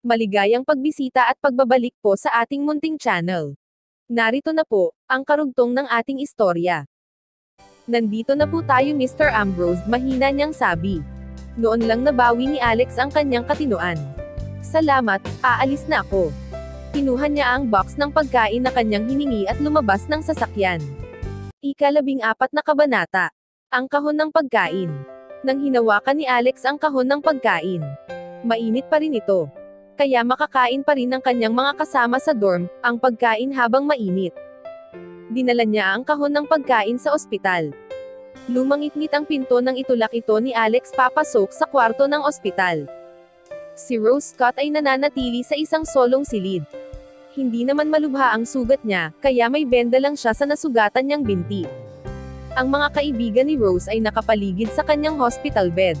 Maligayang pagbisita at pagbabalik po sa ating munting channel. Narito na po, ang karugtong ng ating istorya. Nandito na po tayo Mr. Ambrose, mahina niyang sabi. Noon lang nabawi ni Alex ang kanyang katinoan. Salamat, aalis na ako. Kinuha niya ang box ng pagkain na kanyang hiningi at lumabas ng sasakyan. Ika-14 na kabanata. Ang kahon ng pagkain. Nang hinawakan ni Alex ang kahon ng pagkain. Mainit pa rin ito. Kaya makakain pa rin ng kanyang mga kasama sa dorm, ang pagkain habang mainit. Dinala niya ang kahon ng pagkain sa ospital. Lumangit-ngit ang pinto ng itulak ito ni Alex papasok sa kwarto ng ospital. Si Rose Scott ay nananatili sa isang solong silid. Hindi naman malubha ang sugat niya, kaya may benda lang siya sa nasugatan niyang binti. Ang mga kaibigan ni Rose ay nakapaligid sa kanyang hospital bed.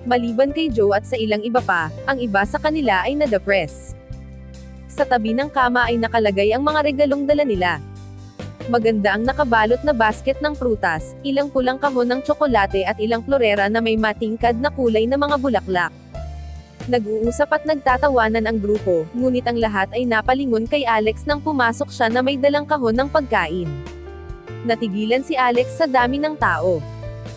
Maliban kay Joe at sa ilang iba pa, ang iba sa kanila ay na-depress. Sa tabi ng kama ay nakalagay ang mga regalong dala nila. Maganda ang nakabalot na basket ng prutas, ilang pulang kahon ng tsokolate at ilang florera na may matingkad na kulay na mga bulaklak. Nag-uusap at nagtatawanan ang grupo, ngunit ang lahat ay napalingon kay Alex nang pumasok siya na may dalang kahon ng pagkain. Natigilan si Alex sa dami ng tao.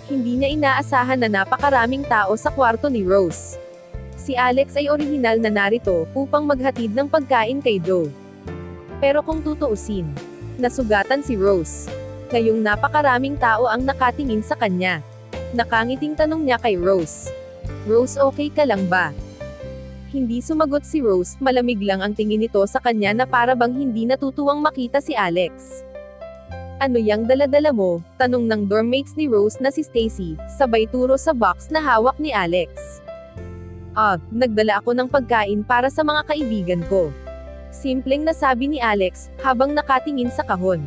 Hindi niya inaasahan na napakaraming tao sa kwarto ni Rose. Si Alex ay orihinal na narito, upang maghatid ng pagkain kay Joe. Pero kung tutuusin, nasugatan si Rose. Ngayong napakaraming tao ang nakatingin sa kanya. Nakangiting tanong niya kay Rose. Rose, okay ka lang ba? Hindi sumagot si Rose, malamig lang ang tingin nito sa kanya na para bang hindi natutuwang makita si Alex. Ano yang dala-dala mo? Tanong ng dormmates ni Rose na si Stacy, sabay turo sa box na hawak ni Alex. Nagdala ako ng pagkain para sa mga kaibigan ko. Simpleng nasabi ni Alex, habang nakatingin sa kahon.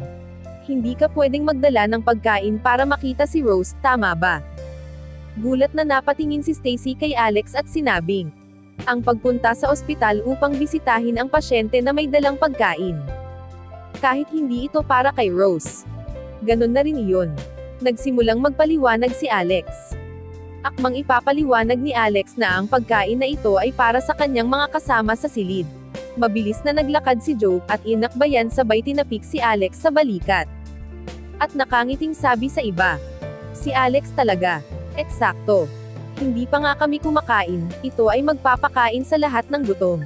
Hindi ka pwedeng magdala ng pagkain para makita si Rose, tama ba? Gulat na napatingin si Stacy kay Alex at sinabing, ang pagpunta sa ospital upang bisitahin ang pasyente na may dalang pagkain. Kahit hindi ito para kay Rose. Ganon na rin iyon. Nagsimulang magpaliwanag si Alex. Akmang ipapaliwanag ni Alex na ang pagkain na ito ay para sa kanyang mga kasama sa silid. Mabilis na naglakad si Joe, at inakbayan sabay tinapik si Alex sa balikat. At nakangiting sabi sa iba. Si Alex talaga. Eksakto. Hindi pa nga kami kumakain, ito ay magpapakain sa lahat ng gutom.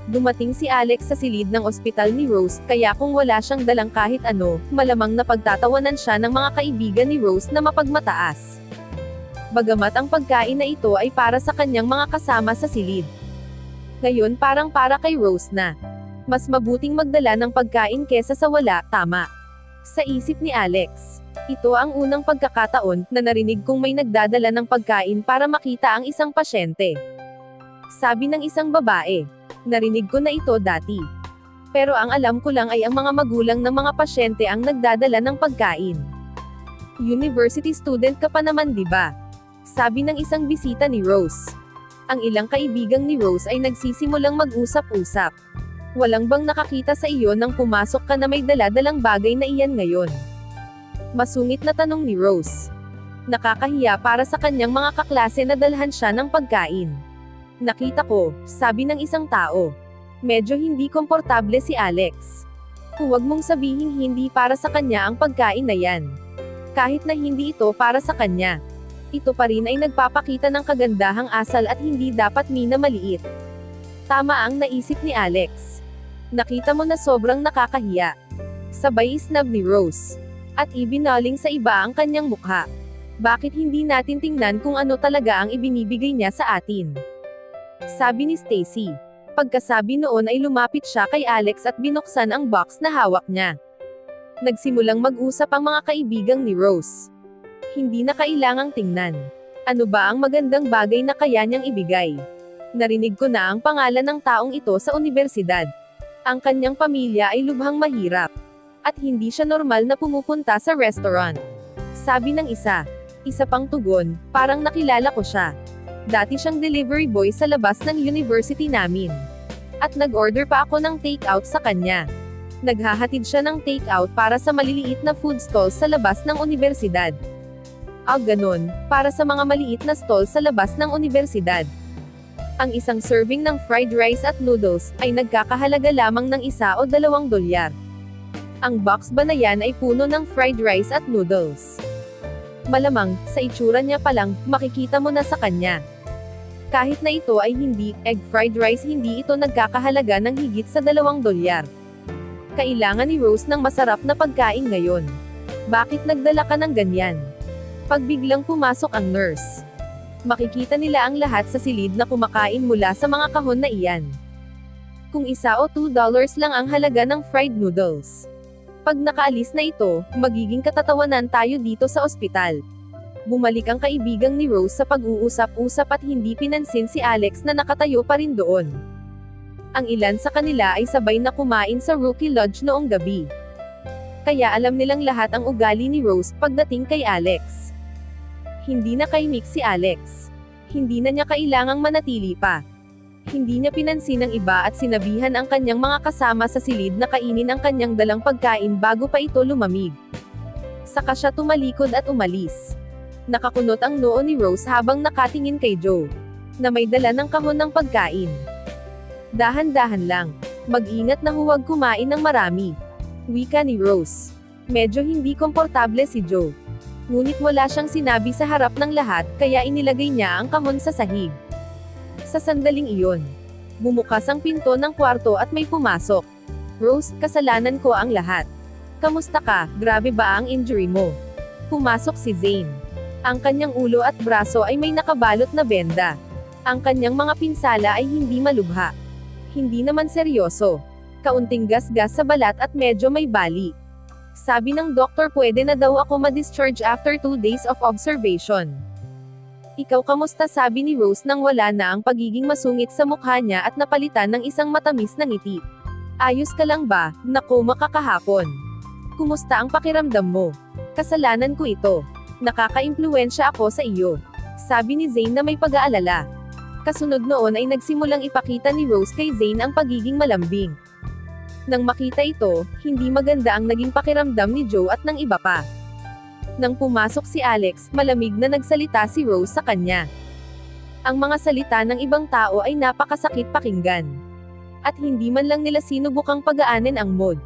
Dumating si Alex sa silid ng ospital ni Rose, kaya kung wala siyang dalang kahit ano, malamang napagtatawanan siya ng mga kaibigan ni Rose na mapagmataas. Bagamat ang pagkain na ito ay para sa kanyang mga kasama sa silid. Ngayon parang para kay Rose na. Mas mabuting magdala ng pagkain kesa sa wala, tama. Sa isip ni Alex. Ito ang unang pagkakataon na narinig kong may nagdadala ng pagkain para makita ang isang pasyente. Sabi ng isang babae. Narinig ko na ito dati. Pero ang alam ko lang ay ang mga magulang ng mga pasyente ang nagdadala ng pagkain. University student ka pa naman, di ba? Sabi ng isang bisita ni Rose. Ang ilang kaibigang ni Rose ay nagsisimulang mag-usap-usap. Walang bang nakakita sa iyo nang pumasok ka na may dala-dalang bagay na iyan ngayon? Masungit na tanong ni Rose. Nakakahiya para sa kanyang mga kaklase na dalhan siya ng pagkain. Nakita ko, sabi ng isang tao. Medyo hindi komportable si Alex. Huwag mong sabihin hindi para sa kanya ang pagkain na yan. Kahit na hindi ito para sa kanya. Ito pa rin ay nagpapakita ng kagandahang asal at hindi dapat minamaliit. Tama ang naisip ni Alex. Nakita mo na sobrang nakakahiya. Sabay isnab ni Rose. At ibinaling sa iba ang kanyang mukha. Bakit hindi natin tingnan kung ano talaga ang ibinibigay niya sa atin? Sabi ni Stacy. Pagkasabi noon ay lumapit siya kay Alex at binuksan ang box na hawak niya. Nagsimulang mag-usap ang mga kaibigang ni Rose. Hindi na kailangang tingnan. Ano ba ang magandang bagay na kaya niyang ibigay? Narinig ko na ang pangalan ng taong ito sa universidad. Ang kanyang pamilya ay lubhang mahirap. At hindi siya normal na pumupunta sa restaurant. Sabi ng isa. Isa pang tugon, parang nakilala ko siya. Dati siyang delivery boy sa labas ng university namin. At nag-order pa ako ng take-out sa kanya. Naghahatid siya ng take-out para sa maliliit na food stalls sa labas ng universidad. Ganun, para sa mga maliit na stall sa labas ng universidad. Ang isang serving ng fried rice at noodles ay nagkakahalaga lamang ng $1 o $2. Ang box ba na yan ay puno ng fried rice at noodles? Malamang, sa itsura niya pa lang, makikita mo na sa kanya. Kahit na ito ay hindi egg fried rice, hindi ito nagkakahalaga ng higit sa $2. Kailangan ni Rose ng masarap na pagkain ngayon. Bakit nagdala ka ng ganyan? Pag biglang pumasok ang nurse, makikita nila ang lahat sa silid na kumakain mula sa mga kahon na iyan. Kung $1 o $2 lang ang halaga ng fried noodles. Pag nakaalis na ito, magiging katatawanan tayo dito sa ospital. Bumalik ang kaibigang ni Rose sa pag-uusap-usap at hindi pinansin si Alex na nakatayo pa rin doon. Ang ilan sa kanila ay sabay na kumain sa Rookie Lodge noong gabi. Kaya alam nilang lahat ang ugali ni Rose pagdating kay Alex. Hindi na kaimik si Alex. Hindi na niya kailangang manatili pa. Hindi niya pinansin ang iba at sinabihan ang kanyang mga kasama sa silid na kainin ang kanyang dalang pagkain bago pa ito lumamig. Saka siya tumalikod at umalis. Nakakunot ang noo ni Rose habang nakatingin kay Joe, na may dala ng kahon ng pagkain. Dahan-dahan lang. Mag-ingat na huwag kumain ng marami. Wika ni Rose. Medyo hindi komportable si Joe. Ngunit wala siyang sinabi sa harap ng lahat, kaya inilagay niya ang kahon sa sahig. Sa sandaling iyon, bumukas ang pinto ng kwarto at may pumasok. Rose, kasalanan ko ang lahat. Kamusta ka? Grabe ba ang injury mo? Pumasok si Zane. Ang kanyang ulo at braso ay may nakabalot na benda. Ang kanyang mga pinsala ay hindi malubha. Hindi naman seryoso. Kaunting gasgas sa balat at medyo may bali. Sabi ng doktor pwede na daw ako ma-discharge after 2 days of observation. Ikaw kamusta, sabi ni Rose nang wala na ang pagiging masungit sa mukha niya at napalitan ng isang matamis na ngiti. Ayos ka lang ba? Naku, makakahapon. Kumusta ang pakiramdam mo? Kasalanan ko ito. Nakaka-impluwensya ako sa iyo. Sabi ni Zane na may pag-aalala. Kasunod noon ay nagsimulang ipakita ni Rose kay Zane ang pagiging malambing. Nang makita ito, hindi maganda ang naging pakiramdam ni Joe at ng iba pa. Nang pumasok si Alex, malamig na nagsalita si Rose sa kanya. Ang mga salita ng ibang tao ay napakasakit pakinggan. At hindi man lang nila sinubukang pagaanin ang mood.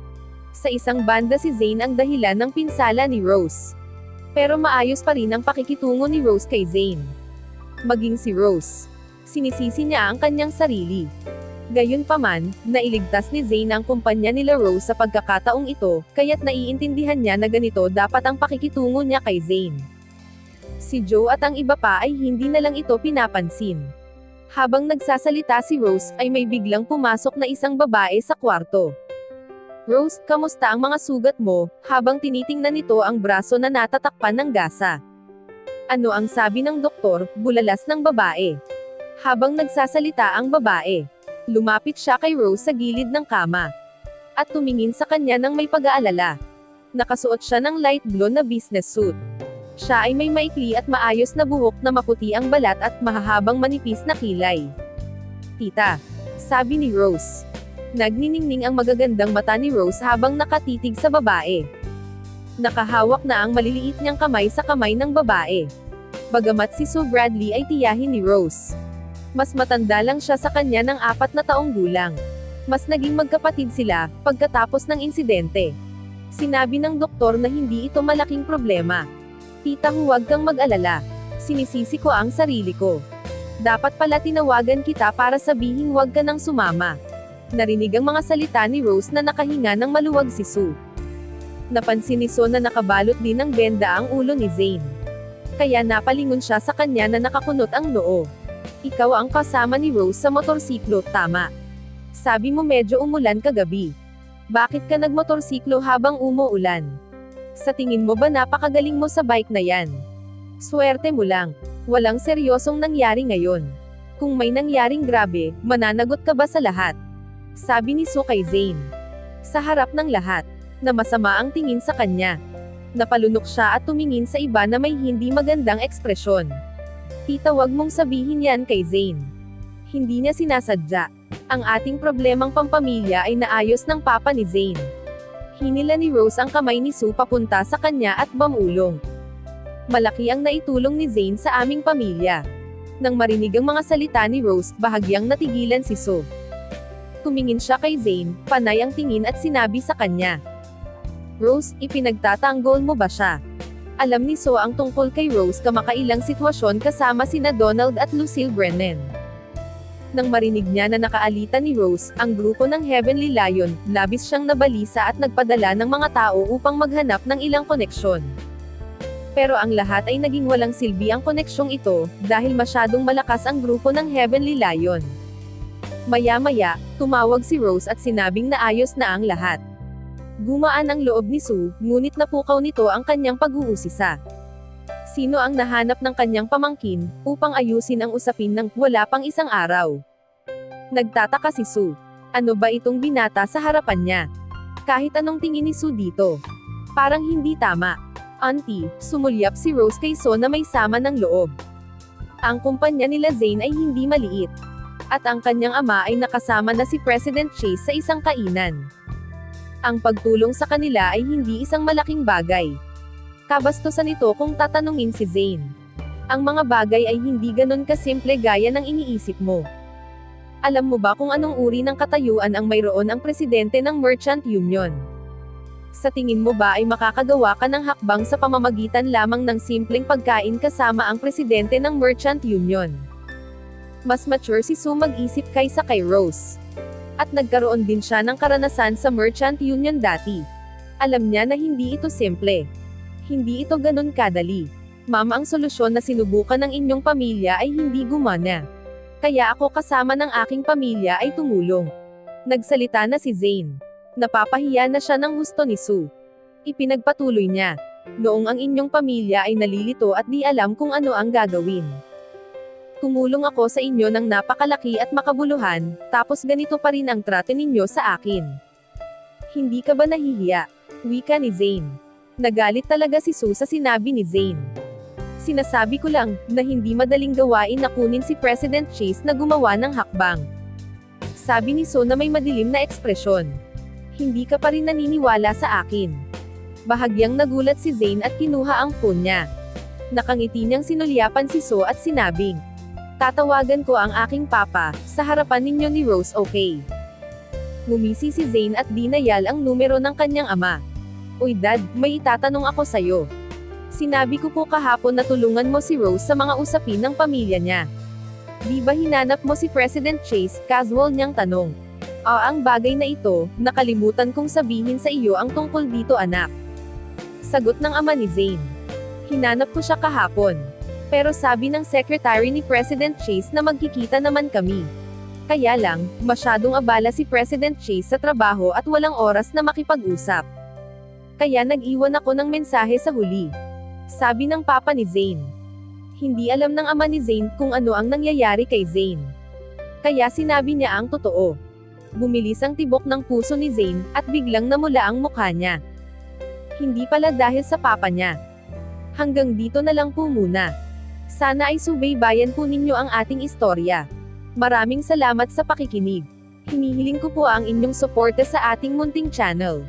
Sa isang banda si Zane ang dahilan ng pinsala ni Rose. Pero maayos pa rin ang pakikitungo ni Rose kay Zane. Maging si Rose. Sinisisi niya ang kanyang sarili. Gayunpaman, nailigtas ni Zane ang kumpanya nila Rose sa pagkakataong ito, kaya't naiintindihan niya na ganito dapat ang pakikitungo niya kay Zane. Si Joe at ang iba pa ay hindi na lang ito pinapansin. Habang nagsasalita si Rose, ay may biglang pumasok na isang babae sa kwarto. Rose, kamusta ang mga sugat mo? Habang tinitingnan nito ang braso na natatakpan ng gasa. Ano ang sabi ng doktor? Bulalas ng babae. Habang nagsasalita ang babae, lumapit siya kay Rose sa gilid ng kama. At tumingin sa kanya ng may pag-aalala. Nakasuot siya ng light blue na business suit. Siya ay may maikli at maayos na buhok na maputi ang balat at mahahabang manipis na kilay. Tita, sabi ni Rose. Nagniningning ang magagandang mata ni Rose habang nakatitig sa babae. Nakahawak na ang maliliit niyang kamay sa kamay ng babae. Bagamat si Sue Bradley ay tiyahin ni Rose, mas matanda lang siya sa kanya ng 4 na taong gulang. Mas naging magkapatid sila, pagkatapos ng insidente. Sinabi ng doktor na hindi ito malaking problema. Tita, huwag kang mag-alala. Sinisisi ko ang sarili ko. Dapat pala tinawagan kita para sabihin huwag ka nang sumama. Narinig ang mga salita ni Rose na nakahinga ng maluwag si Sue. Napansin ni Sue na nakabalot din ng benda ang ulo ni Zane. Kaya napalingon siya sa kanya na nakakunot ang noo. Ikaw ang kasama ni Rose sa motorsiklo, tama? Sabi mo medyo umulan kagabi. Bakit ka nagmotorsiklo habang umuulan? Sa tingin mo ba napakagaling mo sa bike na yan? Swerte mo lang. Walang seryosong nangyari ngayon. Kung may nangyaring grabe, mananagot ka ba sa lahat? Sabi ni Sue kay Zane. Sa harap ng lahat, na masama ang tingin sa kanya. Napalunok siya at tumingin sa iba na may hindi magandang ekspresyon. Tita, wag mong sabihin yan kay Zane. Hindi niya sinasadya. Ang ating problemang pampamilya ay naayos ng papa ni Zane. Hinila ni Rose ang kamay ni Sue papunta sa kanya at bumulong. Malaki ang naitulong ni Zane sa aming pamilya. Nang marinig ang mga salita ni Rose, bahagyang natigilan si Sue. Tumingin siya kay Zane, panay ang tingin at sinabi sa kanya, "Rose, ipinagtatanggol mo ba siya?" Alam ni Sue ang tungkol kay Rose kamakailang sitwasyon kasama sina Donald at Lucille Brennan. Nang marinig niya na nakaalitan ni Rose, ang grupo ng Heavenly Lion, labis siyang nabalisa at nagpadala ng mga tao upang maghanap ng ilang koneksyon. Pero ang lahat ay naging walang silbi ang koneksyong ito, dahil masyadong malakas ang grupo ng Heavenly Lion. Maya-maya, tumawag si Rose at sinabing naayos na ang lahat. Gumaan ang loob ni Sue, ngunit napukaw nito ang kanyang pag-uusisa. Sino ang nahanap ng kanyang pamangkin, upang ayusin ang usapin ng wala pang isang araw? Nagtataka si Sue. Ano ba itong binata sa harapan niya? Kahit anong tingin ni Sue dito. Parang hindi tama. Auntie, sumulyap si Rose kay Sue na may sama ng loob. Ang kumpanya nila Zane ay hindi maliit. At ang kanyang ama ay nakasama na si President Chase sa isang kainan. Ang pagtulong sa kanila ay hindi isang malaking bagay. Kabastusan ito kung tatanungin si Zane. Ang mga bagay ay hindi ganon kasimple gaya ng iniisip mo. Alam mo ba kung anong uri ng katayuan ang mayroon ang presidente ng Merchant Union? Sa tingin mo ba ay makakagawa ka ng hakbang sa pamamagitan lamang ng simpleng pagkain kasama ang presidente ng Merchant Union? Mas mature si Sue mag-isip kaysa kay Rose. At nagkaroon din siya ng karanasan sa Merchant Union dati. Alam niya na hindi ito simple. Hindi ito ganun kadali. Ma'am, ang solusyon na sinubukan ng inyong pamilya ay hindi gumana. Kaya ako kasama ng aking pamilya ay tumulong. Nagsalita na si Zane. Napapahiya na siya ng husto ni Sue. Ipinagpatuloy niya. Noong ang inyong pamilya ay nalilito at di alam kung ano ang gagawin. Tumulong ako sa inyo ng napakalaki at makabuluhan, tapos ganito pa rin ang trato ninyo sa akin. Hindi ka ba nahihiya? Wika ni Zane. Nagalit talaga si Sue sa sinabi ni Zane. Sinasabi ko lang, na hindi madaling gawain na kunin si President Chase na gumawa ng hakbang. Sabi ni Sue na may madilim na ekspresyon. Hindi ka pa rin naniniwala sa akin. Bahagyang nagulat si Zane at kinuha ang phone niya. Nakangiti niyang sinulyapan si Sue at sinabing, "Tatawagan ko ang aking papa, sa harapan ninyo ni Rose, okay?" Ngumisi si Zane at dinayal ang numero ng kanyang ama. "Uy dad, may itatanong ako sa'yo. Sinabi ko po kahapon na tulungan mo si Rose sa mga usapin ng pamilya niya. Di ba hinanap mo si President Chase?" Casual niyang tanong. Ang bagay na ito, nakalimutan kong sabihin sa iyo ang tungkol dito anak. Sagot ng ama ni Zane. Hinanap ko siya kahapon. Pero sabi ng secretary ni President Chase na magkikita naman kami. Kaya lang, masyadong abala si President Chase sa trabaho at walang oras na makipag-usap. Kaya nag-iwan ako ng mensahe sa huli. Sabi ng papa ni Zane. Hindi alam ng ama ni Zane kung ano ang nangyayari kay Zane. Kaya sinabi niya ang totoo. Bumilis ang tibok ng puso ni Zane, at biglang namula ang mukha niya. Hindi pala dahil sa papa niya. Hanggang dito na lang po muna. Sana ay subaybayan po ninyo ang ating istorya. Maraming salamat sa pakikinig. Hinihiling ko po ang inyong suporta sa ating munting channel.